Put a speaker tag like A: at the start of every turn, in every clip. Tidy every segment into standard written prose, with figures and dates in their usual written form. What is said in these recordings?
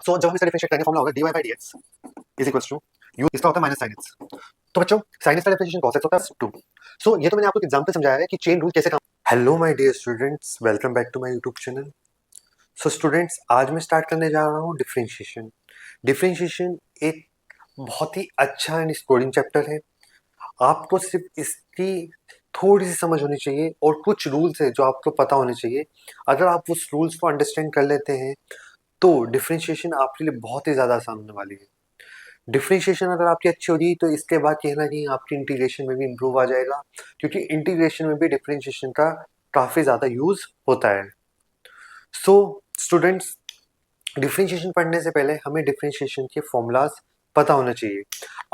A: सो जब हम इसका डिफरेंशिएट करेंगे फॉर्मूला होगा dy by dx is equals to u, इसका होता है माइनस साइन एक्स। तो बच्चों साइन एक्स का डिफरेंशिएशन cos x होता है 2। सो ये तो मैंने आपको एग्जांपल समझाया है कि चेन रूल कैसे काम। Hello my dear students, welcome back to my YouTube channel. So students, आज मैं स्टार्ट करने जा रहा हूँ डिफरेंशिएशन। डिफरेंशिएशन एक बहुत ही अच्छा एंड स्कोरिंग चैप्टर है। आपको सिर्फ इसकी थोड़ी सी समझ होनी चाहिए और कुछ रूल्स है जो आपको पता होने चाहिए। अगर आप उस रूल्स को अंडरस्टैंड कर लेते हैं तो डिफरेंशिएशन आपके लिए बहुत ही ज़्यादा आसान होने वाली है। डिफरेंशिएशन अगर आपकी अच्छी हो रही तो इसके बाद कहीं ना कहीं आपकी इंटीग्रेशन में भी इम्प्रूव आ जाएगा, क्योंकि इंटीग्रेशन में भी डिफरेंशिएशन का काफ़ी ज़्यादा यूज़ होता है। सो स्टूडेंट्स, डिफरेंशिएशन पढ़ने से पहले हमें डिफरेंशिएशन के फॉर्मूलाज पता होना चाहिए।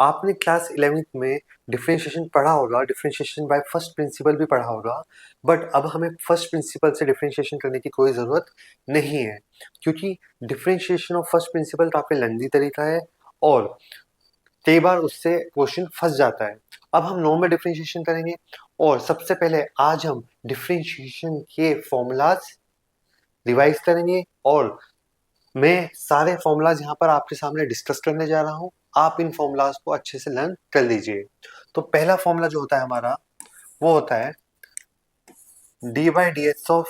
A: आपने क्लास 11th में डिफरेंशिएशन पढ़ा होगा, डिफरेंशिएशन बाय फर्स्ट प्रिंसिपल भी पढ़ा होगा, बट अब हमें फर्स्ट प्रिंसिपल से डिफरेंशिएशन करने की कोई ज़रूरत नहीं है, क्योंकि डिफरेंशिएशन ऑफ फर्स्ट प्रिंसिपल काफ़ी लेंथी तरीका है और कई बार उससे क्वेश्चन फंस जाता है। अब हम नॉर्मल डिफरेंशिएशन करेंगे और सबसे पहले आज हम डिफरेंशिएशन के फॉर्मूलाज रिवाइज करेंगे और मैं सारे फॉर्मूलाज यहाँ पर आपके सामने डिस्कस करने जा रहा हूँ। आप इन फॉर्मूलाज को अच्छे से लर्न कर लीजिए। तो पहला फॉर्मूला जो होता है हमारा वो होता है d by d h of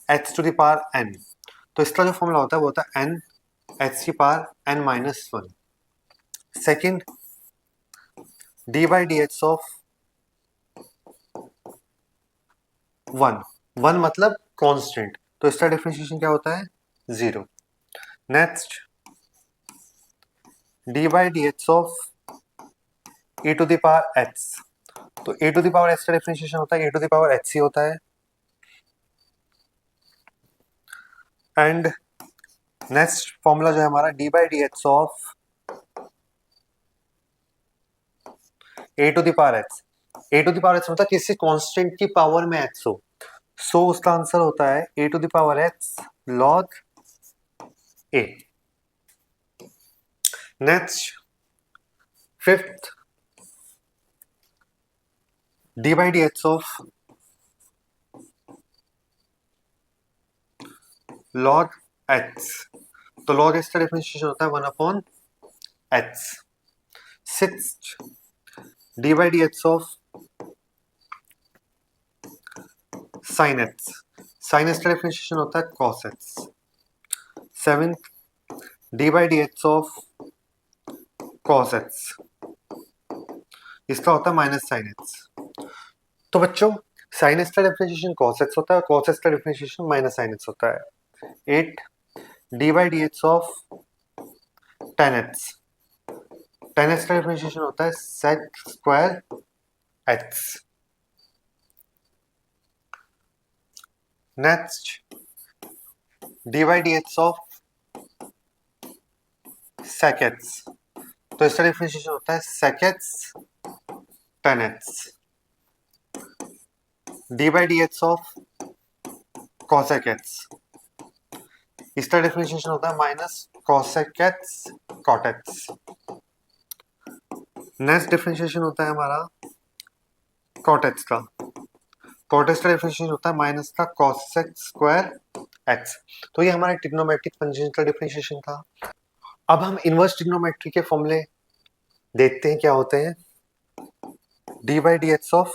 A: h to the power n. तो इसका जो फॉर्मूला होता है वो होता है एन एच की power n minus one. Second, d by d h of one. One मतलब कांस्टेंट, तो इसका डिफरेंशिएशन क्या होता है? Zero. Next, d by d h of a to the power h. तो a to the power h का differentiation होता है a to the power h c होता है। एंड नेक्स्ट फॉर्मूला जो है हमारा d by d h of a to the power h. A to the power h मतलब किसी कांस्टेंट की पावर में एच हो, सो उसका आंसर होता है a to the power h log a. Next, fifth, d by d h of log h. तो log h का डिफरेंशिएशन होता है one upon h. Sixth, d by d h of sine h. Sine h का differentiation होता है cos h. Seventh, d by d h of cos h, इसका होता है माइनस साइन एच। तो बच्चों, साइन एच का डिफरेंशिएशन कॉस एच होता है और कॉस एच का डिफरेंशिएशन माइनस साइन एच होता है। 8, d by d h of tan h. Tan h का डिफरेंशिएशन होता है sec square h. Next, d by d h of sec h. तो इसका डिफरेंशिएशन होता है sec h tan h. D by d h of cosec h, इसका differentiation होता है minus cosec h cot h. Next differentiation होता है हमारा कॉट एच का। कॉट एच का डिफरेंशिएशन होता है माइनस का कॉसेक स्क्वायर एक्स। तो ये हमारे ट्रिग्नोमेट्रिक फंक्शन का डिफरेंशिएशन था। अब हम इनवर्स ट्रिग्नोमेट्री के फॉर्मूले देखते हैं क्या होते हैं। D by d h of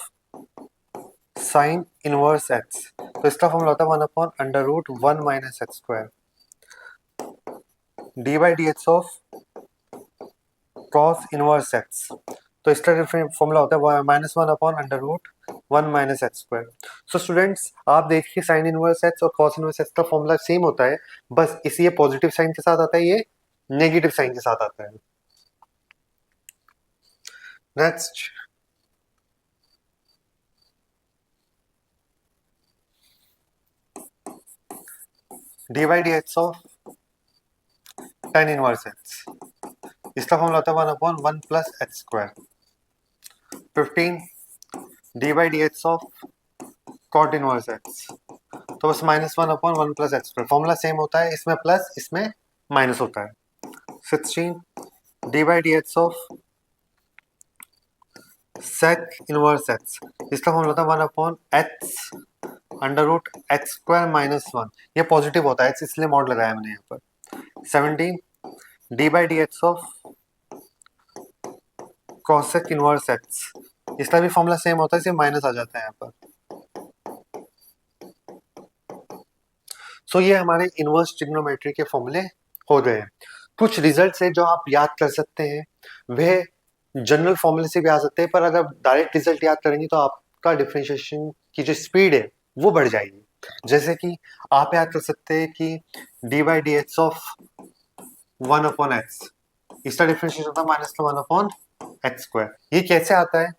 A: sine inverse x, तो इसका फॉर्मूला होता है one upon under root one minus x square. D by d h of cos inverse x, तो इसका फॉर्मूला होता है minus one upon under root one minus x square. So students, आप देखिए साइन इनवर्स एक्स और cos inverse x का formula same होता है, बस इसी ये पॉजिटिव साइन के साथ आता है, ये नेगेटिव साइन के साथ आता है। Next, d by d h of tan inverse x, इसका फॉर्मूला होता है one upon one plus x square. 15, d by d h of cot inverse x, तो बस minus one upon one plus x square. Formula same होता है, इसमें plus इसमें minus होता है। 16, d by d h of sec inverse x, इसका formula होता है one upon x under root x square minus one. ये पॉजिटिव होता है, इसलिए मॉड लगाया मैंने यहाँ पर। 17 D by D x of cosec inverse x, इसका भी फॉर्मूला सेम होता है, सिर्फ माइनस आ जाता है यहाँ पर। सो ये हमारे इनवर्स ट्रिग्नोमेट्री के फॉर्मूले हो गए हैं। कुछ रिजल्ट है जो आप याद कर सकते हैं, वह जनरल फॉर्मूले से भी आ सकते हैं, पर अगर डायरेक्ट रिजल्ट याद करेंगे तो आपका डिफरेंशिएशन की जो स्पीड है वो बढ़ जाएगी। जैसे कि आप याद कर सकते हैं कि D by D x of 1 upon x, इसका डिफरेंशिएशन होता है माइनस का 1 अपॉन एक्स स्क्वायर। ये कैसे आता है?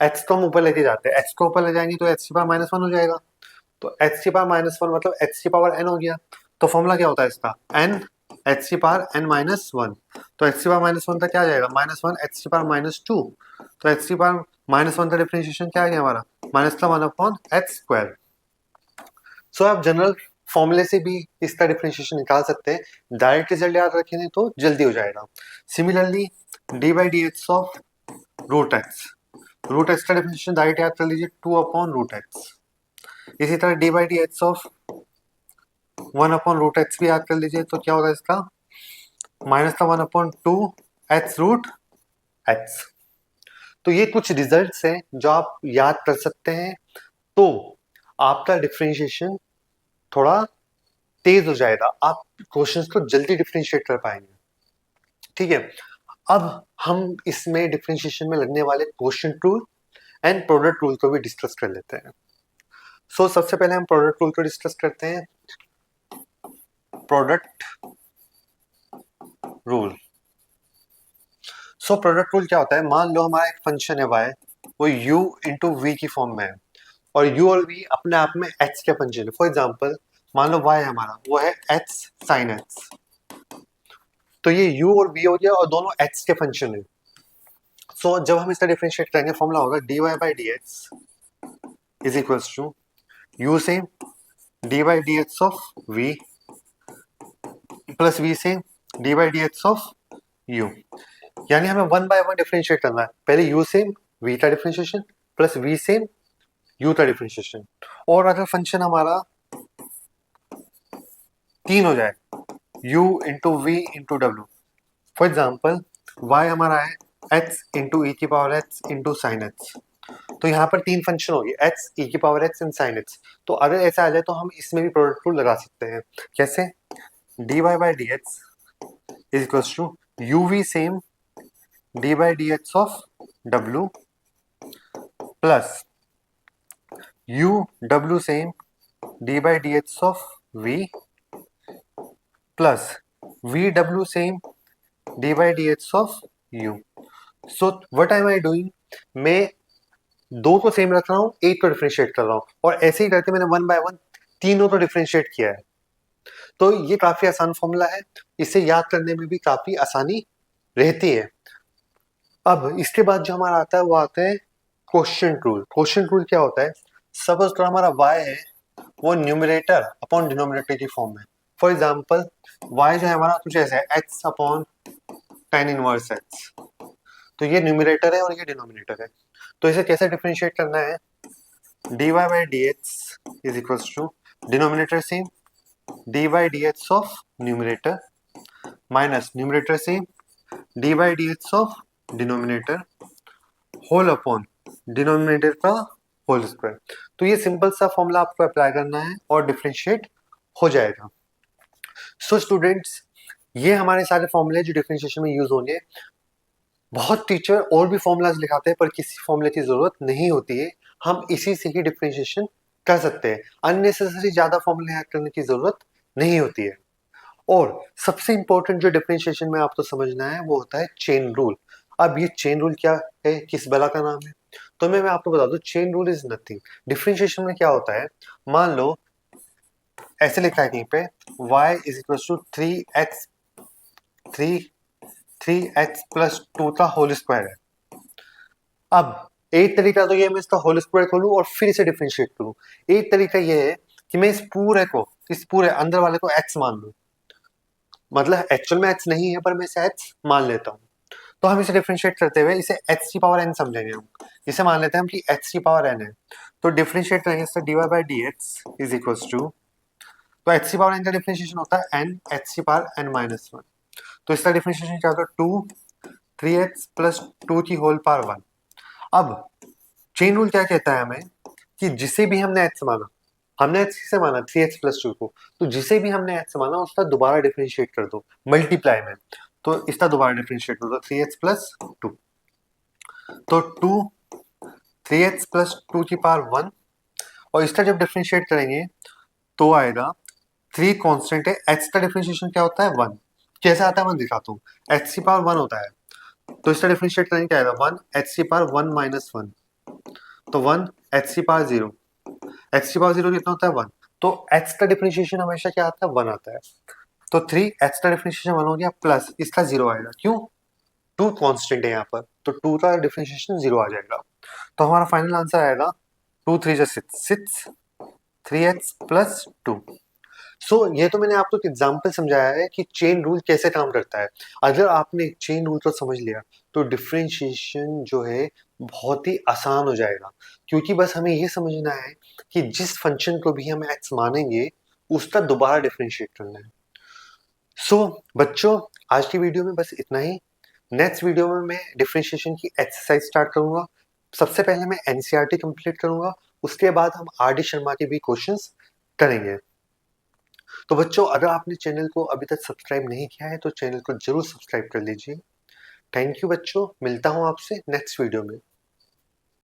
A: एक्स को हम ऊपर लेके जाते हैं, एक्स को ऊपर ले जाएंगे तो एक्स की पावर माइनस 1 हो जाएगा, तो एक्स की पावर माइनस 1 मतलब एक्स की पावर एन हो गया। तो फॉर्मूला क्या होता है इसका? एन एक्स की पावर एन माइनस 1, तो एक्स की पावर माइनस 1 तक क्या आ जाएगा? माइनस 1 एक्स की पावर माइनस 2, तो एक्स की पावर माइनस 1 का डिफरेंशिएशन क्या आ गया हमारा? माइनस का 1 अपॉन एक्स स्क्वायर। सो आप जनरल फॉर्मूले से भी इसका डिफरेंशिएशन निकाल सकते हैं, डायरेक्ट रिजल्ट याद रखेंगे तो जल्दी हो जाएगा। Similarly d by D x of root x, root x का डिफरेंशिएशन डायरेक्ट याद कर लीजिए 2 अपॉन रूट एक्स। इसी तरह d by D x of 1 upon root x भी याद कर लीजिए, तो क्या होगा इसका? माइनस का 1 अपॉन 2 एक्स रूट एक्स। तो ये कुछ रिजल्ट्स हैं जो आप याद कर सकते हैं, तो आपका डिफरेंशिएशन थोड़ा तेज हो जाएगा, आप क्वेश्चंस को जल्दी डिफरेंशिएट कर पाएंगे। ठीक है, अब हम इसमें डिफरेंशिएशन में लगने वाले quotient rule and product rule को भी डिस्कस कर लेते हैं। सो सबसे पहले हम प्रोडक्ट रूल को डिस्कस करते हैं। Product rule, so product rule क्या होता है? मान लो हमारा एक फंक्शन है y, वो u इंटू वी की फॉर्म में है, और u और v अपने आप में x के फंक्शन है। फॉर एग्जाम्पल मान लो y हमारा वो है x sin x, तो ये u और v हो गया और दोनों x के फंक्शन है। सो जब हम इसका डिफरेंशिएट करेंगे फॉर्मूला होगा dy by D x is equals to u से d by D x of v plus v से d by D x of u। यानी हमें 1 बाय 1 डिफरेंशिएट करना है, पहले u से v का डिफरेंशिएशन प्लस v से u का डिफरेंशिएशन। और अगर फंक्शन हमारा 3 हो जाए, u इंटू वी इंटू डब्ल्यू, फॉर एग्जाम्पल y हमारा है x इंटू ई की power x into sine x, तो यहाँ पर 3 फंक्शन होगी x e की power x and sine x। तो अगर ऐसा आ जाए तो हम इसमें भी प्रोडक्ट रूल लगा सकते हैं। कैसे? dy by D x is equals to U V same D by D x of W plus U W same D by D x of V plus V W same D by D x of U. So what am I doing, मैं दो को same रख रहा हूँ, एक को differentiate कर रहा हूँ, और ऐसे ही करके मैंने 1 बाय 1 तीनों को डिफरेंशिएट किया है। तो ये काफी आसान फॉर्मूला है, इसे याद करने में भी काफी आसानी रहती है। अब इसके बाद जो हमारा आता है वो आता है क्वोशिएंट रूल। क्वोशिएंट रूल क्या होता है? सपोज तो हमारा y है वो न्यूमरेटर अपॉन डिनोमिनेटर की फॉर्म में। फॉर एग्जांपल y जो है हमारा कुछ ऐसा है x upon tan inverse x, तो ये न्यूमरेटर है और ये डिनोमिनेटर है। तो इसे कैसे डिफरेंशिएट करना है? dy by D x is equals to denominator से d by D x of numerator minus numerator से d by D x of denominator whole upon denominator का होल स्क्वायर। तो ये सिंपल सा फॉर्मूला आपको अप्लाई करना है और डिफरेंशिएट हो जाएगा। सो स्टूडेंट्स, ये हमारे सारे फॉर्मूले जो डिफरेंशिएशन में यूज होंगे। बहुत टीचर और भी फॉर्मूलाज लिखाते हैं पर किसी फॉर्मूले की जरूरत नहीं होती है, हम इसी से ही डिफरेंशिएशन कर सकते हैं। अननेसेसरी ज्यादा फॉर्मूले याद करने की जरूरत नहीं होती है। और सबसे इंपॉर्टेंट जो डिफरेंशिएशन में आपको समझना है वो होता है चेन रूल। अब ये चेन रूल क्या है, किस बला का नाम है? तो मैं आपको बता दूं, chain rule is nothing. Differentiation में क्या होता है, मान लो ऐसे लिखा है कहीं पे y is equal to 3x plus 2 का होल स्क्वायर है। अब एक तरीका तो ये मैं इसका होल स्क्वायर खोलूं और फिर इसे डिफरेंशिएट करूं। एक तरीका ये है कि मैं इस पूरे अंदर वाले को x मान लूं, मतलब एक्चुअल में x नहीं है पर मैं इसे x मान लेता हूं। तो हम इसे डिफरेंशिएट करते हुए इसे x की पावर n समझेंगे। हम इसे मान लेते हैं हम कि x की पावर n है, तो डिफरेंशिएट करेंगे इससे dy by D x is equals to, तो एच सी पावर एन का डिफरेंशिएशन होता है n h c power n minus one. तो इसका डिफरेंशिएशन क्या होता है, two three x plus two की होल पावर वन। अब चेन रूल क्या कहता है हमें कि जिसे भी हमने एच माना, हमने एच से माना थ्री एक्स प्लस टू को, तो जिसे भी हमने एच माना उसका दोबारा डिफरेंशिएट कर दो मल्टीप्लाई में। तो इसका दोबारा डिफरेंशिएट कर दो थ्री एक्स प्लस टू, तो two three x plus two की पावर वन, और इसका जब डिफरेंशिएट करेंगे तो आएगा थ्री कांस्टेंट है, एच का डिफरेंशिएशन क्या होता है वन। कैसे आता है मैं दिखाता हूँ, एच सी पावर वन होता है, तो इसका डिफरेंशिएट करेंगे क्या आएगा one h c power one minus one, तो one h c power zero, h c power zero कितना होता है वन, तो एच का डिफरेंशिएशन हमेशा क्या आता है वन आता है। तो थ्री एच का डिफरेंशिएशन वन हो गया प्लस इसका जीरो आएगा, क्यों, टू कांस्टेंट है यहाँ पर, तो टू का डिफरेंशिएशन जीरो आ जाएगा। तो हमारा फाइनल आंसर आएगा टू थ्री जा six, six three x plus two. So ये तो मैंने आपको एक एग्जाम्पल समझाया है कि चेन रूल कैसे काम करता है। अगर आपने चेन रूल को समझ लिया तो डिफरेंशिएशन जो है बहुत ही आसान हो जाएगा, क्योंकि बस हमें ये समझना है कि जिस फंक्शन को भी हम एक्स मानेंगे उसका दोबारा डिफरेंशिएट करना है। सो बच्चों, आज की वीडियो में बस इतना ही। नेक्स्ट वीडियो में मैं डिफरेंशिएशन की एक्सरसाइज स्टार्ट करूंगा। सबसे पहले मैं एनसीईआरटी कंप्लीट करूंगा, उसके बाद हम आर डी शर्मा के भी क्वेश्चंस करेंगे। तो बच्चों, अगर आपने चैनल को अभी तक सब्सक्राइब नहीं किया है तो चैनल को जरूर सब्सक्राइब कर लीजिए। थैंक यू बच्चों, मिलता हूँ आपसे नेक्स्ट वीडियो में।